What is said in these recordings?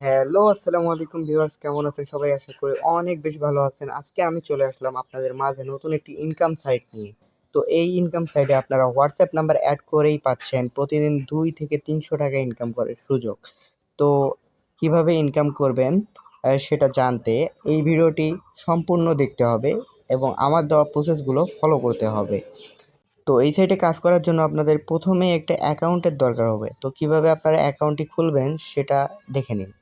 Hello, আসসালামু আলাইকুম viewers, কেমন আছেন সবাই? আশা করি অনেক বেশি ভালো আছেন। আজকে আমি চলে আসলাম আপনাদের মাঝে নতুন একটি ইনকাম সাইট নিয়ে। তো এই ইনকাম সাইটে আপনারা হোয়াটসঅ্যাপ নাম্বার অ্যাড করেই পাচ্ছেন প্রতিদিন ২ থেকে ৩০০ টাকা ইনকাম করার সুযোগ। তো কিভাবে ইনকাম করবেন সেটা জানতে এই ভিডিওটি সম্পূর্ণ দেখতে হবে এবং আমার দেওয়া প্রসেসগুলো ফলো করতে হবে। তো এই সাইটে কাজ করার জন্য আপনাদের প্রথমেই একটা অ্যাকাউন্টের দরকার হবে। তো কিভাবে আপনারা অ্যাকাউন্টটি খুলবেন সেটা দেখে নিন।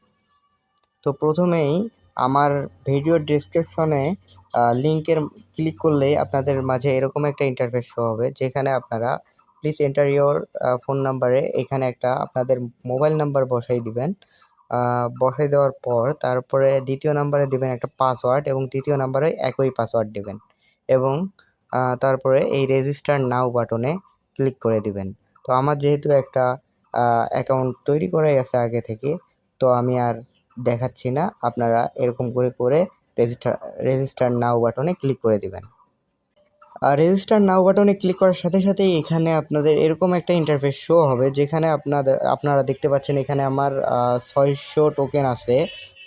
তো প্রথমেই আমার ভিডিও ডেসক্রিপশনে লিঙ্কের ক্লিক করলেই আপনাদের মাঝে এরকম একটা ইন্টারফেস শো হবে, যেখানে আপনারা প্লিজ এন্টার ইওর ফোন নাম্বারে এখানে একটা আপনাদের মোবাইল নাম্বার বসাই দিবেন। বসাই দেওয়ার পর তারপরে দ্বিতীয় নাম্বারে দিবেন একটা পাসওয়ার্ড এবং তৃতীয় নাম্বারে একই পাসওয়ার্ড দিবেন এবং তারপরে এই রেজিস্টার নাও বাটনে ক্লিক করে দিবেন। তো আমার যেহেতু একটা অ্যাকাউন্ট তৈরি করাই আছে আগে থেকে, তো আমি আর দেখাচ্ছি না, আপনারা এরকম করে করে রেজিস্টার রেজিস্টার নাও বাটনে ক্লিক করে দিবেন। আর রেজিস্টার নাও বাটনে ক্লিক করার সাথে সাথেই এখানে আপনাদের এরকম একটা ইন্টারফেস শো হবে, যেখানে আপনারা দেখতে পাচ্ছেন এখানে আমার ৬০০ টোকেন আছে।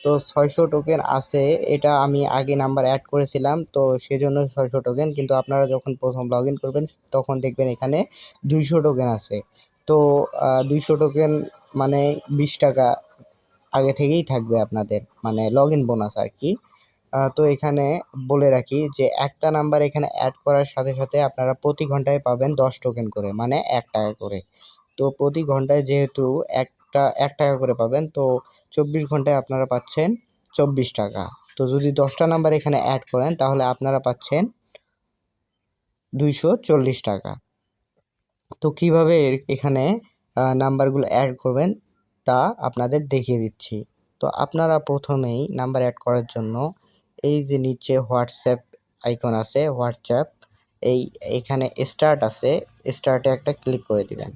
তো ৬০০ টোকেন আছে, এটা আমি আগে নাম্বার অ্যাড করেছিলাম, তো সেজন্য ৬০০ টোকেন। কিন্তু আপনারা যখন প্রথম লগ ইন করবেন তখন দেখবেন এখানে ২০০ টোকেন আছে। তো ২০০ টোকেন মানে ২০ টাকা আগে থেকেই থাকবে আপনাদের, মানে লগ ইন বোনাস আর কি। তো এখানে বলে রাখি যে একটা নাম্বার এখানে অ্যাড করার সাথে সাথে আপনারা প্রতি ঘন্টায় পাবেন ১০ টোকেন করে, মানে ১ টাকা করে। তো প্রতি ঘন্টায় যেহেতু একটা ১ টাকা করে পাবেন, তো ২৪ ঘন্টায় আপনারা পাচ্ছেন ২৪ টাকা। তো যদি ১০টা নাম্বার এখানে অ্যাড করেন তাহলে আপনারা পাচ্ছেন ২৪০ টাকা। তো কীভাবে এখানে নাম্বারগুলো অ্যাড করবেন তা আপনাদের দেখিয়ে দিচ্ছি। তো আপনারা প্রথমেই নাম্বার অ্যাড করার জন্য এই যে নিচে হোয়াটসঅ্যাপ আইকন আছে, হোয়াটসঅ্যাপ এইখানে স্টার্ট আছে, স্টার্টে একটা ক্লিক করে দিবেন।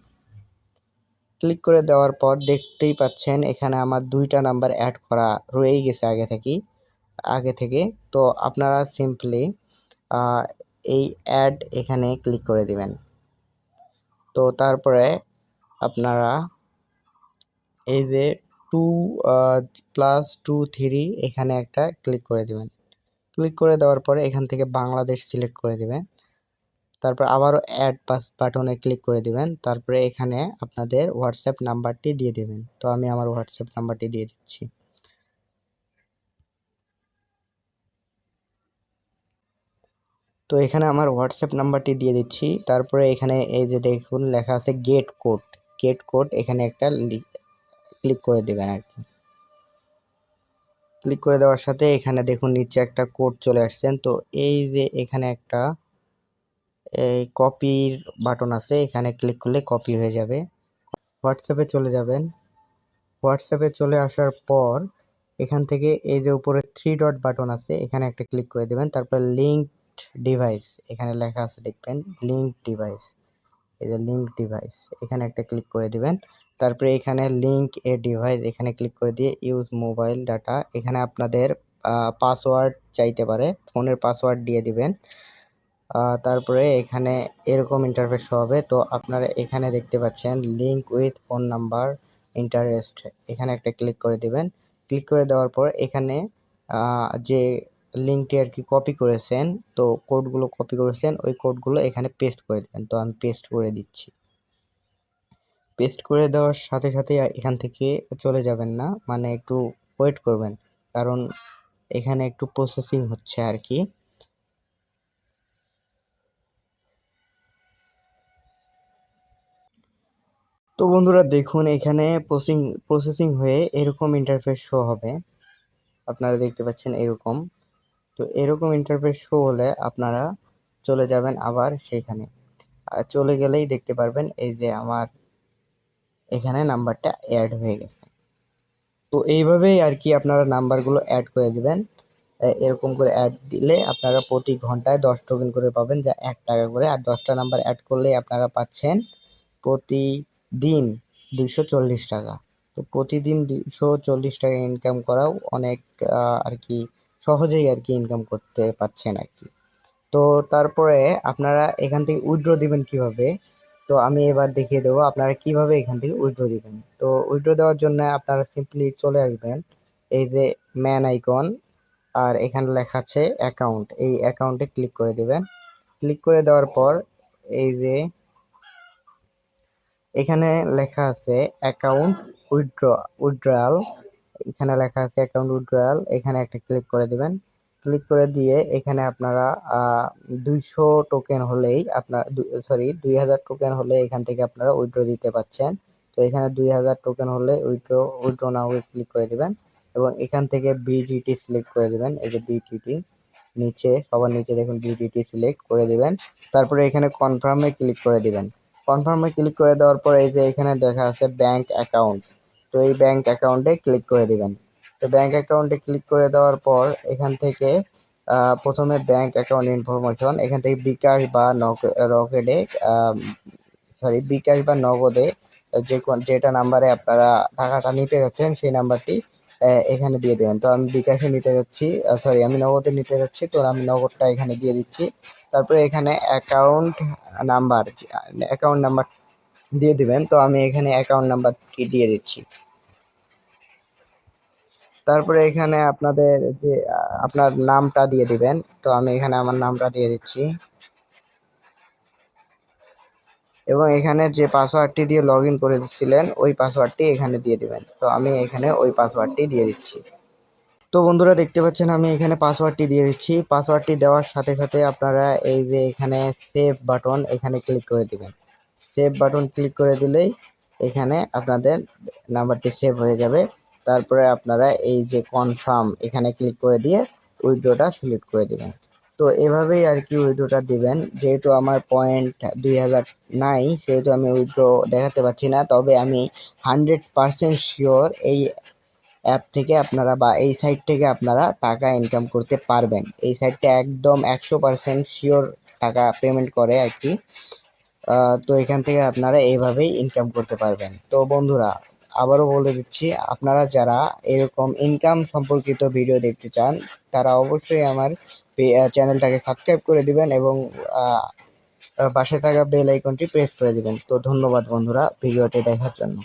ক্লিক করে দেওয়ার পর দেখতেই পাচ্ছেন এখানে আমার ২টা নাম্বার অ্যাড করা রয়েই গেছে আগে থেকে। তো আপনারা সিম্পলি এই অ্যাড এখানে ক্লিক করে দিবেন। তো তারপরে আপনারা এই যে 2 +2 3 এখানে একটা ক্লিক করে দিবেন। ক্লিক করে দেওয়ার পরে এখান থেকে বাংলাদেশ সিলেক্ট করে দিবেন। তারপর আবারও অ্যাড বাটনে ক্লিক করে দিবেন। তারপরে এখানে আপনাদের হোয়াটসঅ্যাপ নাম্বারটি দিয়ে দিবেন। তো আমি আমার হোয়াটসঅ্যাপ নাম্বারটি দিয়ে দিচ্ছি। তো এখানে আমার হোয়াটসঅ্যাপ নাম্বারটি দিয়ে দিচ্ছি। তারপরে এখানে এই যে দেখুন লেখা আছে গেট কোড এখানে একটা ক্লিক করে দিবেন আর কি। ক্লিক করে দেওয়ার সাথে এখানে দেখুন নিচে একটা কোড চলে আসছেন। তো এই যে এখানে একটা এই কপির বাটন আছে, এখানে ক্লিক করলে কপি হয়ে যাবে। হোয়াটসঅ্যাপে চলে যাবেন। হোয়াটসঅ্যাপে চলে আসার পর এখান থেকে এই যে উপরে 3 ডট বাটন আছে, এখানে একটা ক্লিক করে দেবেন। তারপর লিঙ্কড ডিভাইস এখানে লেখা আছে, দেখবেন লিঙ্কড ডিভাইস, এই যে লিঙ্ক ডিভাইস এখানে একটা ক্লিক করে দিবেন। তারপরে এখানে লিঙ্ক এ ডিভাইস এখানে ক্লিক করে দিয়ে ইউজ মোবাইল ডাটা, এখানে আপনাদের পাসওয়ার্ড চাইতে পারে, ফোনের পাসওয়ার্ড দিয়ে দিবেন। তারপরে এখানে এরকম ইন্টারফেস হবে। তো আপনারা এখানে দেখতে পাচ্ছেন link with phone number interest, এখানে একটা ক্লিক করে দিবেন। ক্লিক করে দেওয়ার পর এখানে যে লিঙ্কটি আর কি কপি করেছেন, তো কোডগুলো কপি করেছেন ওই কোডগুলো এখানে পেস্ট করে দেবেন। তো আমি পেস্ট করে দিচ্ছি। পেস্ট করে দেওয়ার সাথে সাথে এখান থেকে চলে যাবেন না, মানে একটু ওয়েট করবেন, কারণ এখানে একটু প্রসেসিং হচ্ছে আর কি। তো বন্ধুরা দেখুন এখানে প্রসেসিং হয়ে এরকম ইন্টারফেস শো হবে, আপনারা দেখতে পাচ্ছেন এরকম। তো এরকম ইন্টারফেস শো হলে আপনারা চলে যাবেন আবার সেইখানে, আর চলে গেলেই দেখতে পারবেন এই যে আমার এখানে নাম্বারটা অ্যাড হয়ে গেছে। তো এইভাবেই আর কি আপনারা নাম্বারগুলো অ্যাড করে দিবেন। এরকম করে অ্যাড দিলে আপনারা প্রতি ঘন্টায় ১০ টোকেন করে পাবেন, যা ১ টাকা করে। আর 10টা নাম্বার অ্যাড করলেই আপনারা পাচ্ছেন প্রতিদিন ২৪০ টাকা। তো প্রতিদিন ২৪০ টাকা ইনকাম করাও অনেক আর কি সহজেই আর কি ইনকাম করতে পারছেন আর কি। তো তারপরে আপনারা এখান থেকে উইথড্র দিবেন কিভাবে, তো আমি এবার দেখিয়ে দেবো আপনারা কিভাবে এখান থেকে উইথড্র দিবেন। তো উইথড্র দেওয়ার জন্য আপনারা সিম্পলি চলে আসবেন এই যে ম্যান আইকন, আর এখানে লেখা আছে অ্যাকাউন্ট, এই অ্যাকাউন্টে ক্লিক করে দিবেন। ক্লিক করে দেওয়ার পর এই যে এখানে লেখা আছে অ্যাকাউন্ট উইথড্রয়াল, এখানে লেখা আছে অ্যাকাউন্ট উইথড্রয়াল, এখানে একটা ক্লিক করে দিবেন। ক্লিক করে দিয়ে এখানে আপনারা 200 টোকেন হলেই আপনার সরি 2000 টোকেন হলে এখান থেকে আপনারা উইথড্র দিতে পারছেন। তো এখানে 2000 টোকেন হলে উইথড্র নাও ক্লিক করে দিবেন এবং এখান থেকে বিডিটি সিলেক্ট করে দিবেন। এই যে বিডিটি নিচে সবার নিচে দেখুন বিডিটি সিলেক্ট করে দিবেন। তারপরে এখানে কনফার্মে ক্লিক করে দিবেন। কনফার্মে ক্লিক করে দেওয়ার পরে এই যে এখানে দেখা আছে ব্যাংক অ্যাকাউন্ট, তো এই ব্যাংক অ্যাকাউন্টে ক্লিক করে দিবেন। তো ব্যাংক অ্যাকাউন্টে ক্লিক করে দেওয়ার পর এখান থেকে প্রথমে ব্যাংক অ্যাকাউন্ট ইনফরমেশন, এখান থেকে বিকাশ বা রকেটে বিকাশ বা নগদে যেটা নাম্বারে আপনারা টাকাটা নিতে যাচ্ছেন সেই নাম্বারটি এখানে দিয়ে দেবেন। তো আমি বিকাশে নিতে যাচ্ছি, আমি নগদে নিতে যাচ্ছি, তো আমি নগদটা এখানে দিয়ে দিচ্ছি। তারপরে এখানে অ্যাকাউন্ট নাম্বার দিয়ে দিবেন। তো আমি এখানে অ্যাকাউন্ট নাম্বারটি দিয়ে দিচ্ছি। তারপরে এখানে আপনাদের যে আপনার নামটা দিয়ে দিবেন। তো আমি এখানে আমার নামটা দিয়ে দিচ্ছি এবং এখানে যে পাসওয়ার্ডটি দিয়ে লগ ইন করে দিচ্ছিলেন ওই পাসওয়ার্ডটি এখানে দিয়ে দিবেন। তো আমি এখানে ওই পাসওয়ার্ডটি দিয়ে দিচ্ছি। তো বন্ধুরা দেখতে পাচ্ছেন আমি এখানে পাসওয়ার্ডটি দিয়ে দিচ্ছি। পাসওয়ার্ডটি দেওয়ার সাথে সাথে আপনারা এই যে এখানে সেভ বাটন এখানে ক্লিক করে দিবেন। সেভ বাটন ক্লিক করে দিলেই এখানে আপনাদের নাম্বারটি সেভ হয়ে যাবে। তারপরে আপনারা এই যে কনফার্ম এখানে ক্লিক করে দিয়ে উইথড্রটা সিলেক্ট করে দিবেন। তো এভাবেই আর কি উইথড্রটা দিবেন। যেহেতু আমার পয়েন্ট 2000 নাই সেহেতু আমি উইথড্র দেখাতে পারছি না, তবে আমি 100% শিওর এই অ্যাপ থেকে আপনারা বা এই সাইট থেকে আপনারা টাকা ইনকাম করতে পারবেন। এই সাইটটা একদম 100% শিওর টাকা পেমেন্ট করে আর কি। তো এখান থেকে আপনারা এইভাবেই ইনকাম করতে পারবেন। তো বন্ধুরা আবারও বলে দিচ্ছি, আপনারা যারা এরকম ইনকাম সম্পর্কিত ভিডিও দেখতে চান তারা অবশ্যই আমার চ্যানেলটাকে সাবস্ক্রাইব করে দিবেন এবং পাশে থাকা বেল আইকনটি প্রেস করে দিবেন। তো ধন্যবাদ বন্ধুরা ভিডিওটি দেখার জন্য।